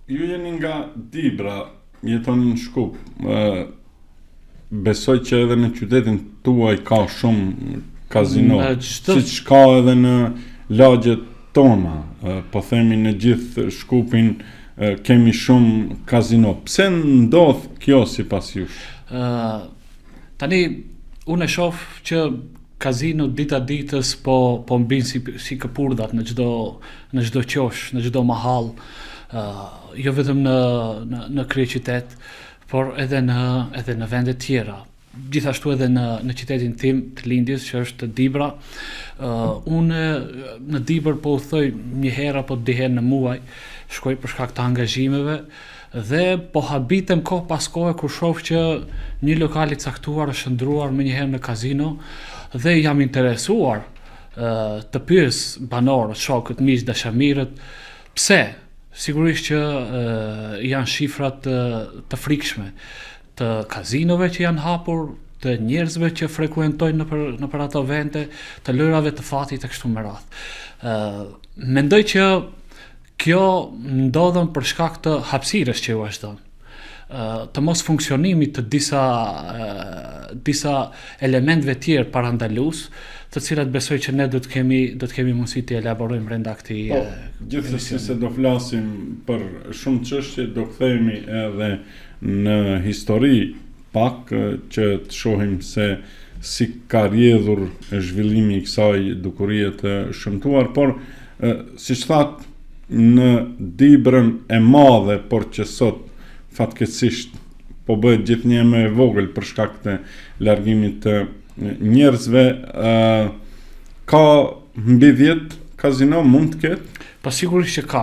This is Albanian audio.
Ju jeni nga Dibra, jetoni në Shkup. Besoj që edhe në qytetin tuaj ka shumë kazino, siç ka edhe në lagjet tona. Po themi në gjithë Shkupin kemi shumë kazino. Pse ndodh kjo sipas jush? Tani unë e shoh që kazino dita ditës po mbin si këpurdhat në çdo qosh, në çdo mahall, jo vetëm në kryeqytet, por edhe në vende tjera. Gjithashtu edhe në qytetin tim të lindjes, që është Dibra. Unë në Dibër po udhthoj një herë apo dy herë në muaj, shkoj për shkak të angazhimeve dhe po habitem kohë pas kohe kur shoh që një lokal i caktuar është shndruar më një herë në kazino dhe jam interesuar të pyes banorët, shokët, miq, dashamirët, pse? Sigurisht që janë shifrat të frikshme të kazinove që janë hapur, të njerëzve që frekuentojnë nëpër ato vende, të lojrave të fatit e kështu me radhë. Mendoj që kjo ndodhen për shkak të hapësirës që u vazhdon, të mos funksionimit të disa elementve tjerë parandalues, të cilat besoj që ne do të kemi mundësi të elaborojmë brenda këtij. Gjithsesi se do flasim për shumë çështje, do kthehemi edhe në histori pak që të shohim se si ka rrjedhur zhvillimi i kësaj dukurie të shëmtuar, por siç thatë, në Dibrën e madhe, por që sot fatkeqësisht po bëhet gjithnjë më e vogël për shkak të largimit të njerëzve, ka mbi 10 kazino, mund të ketë? Po sigurisht që ka.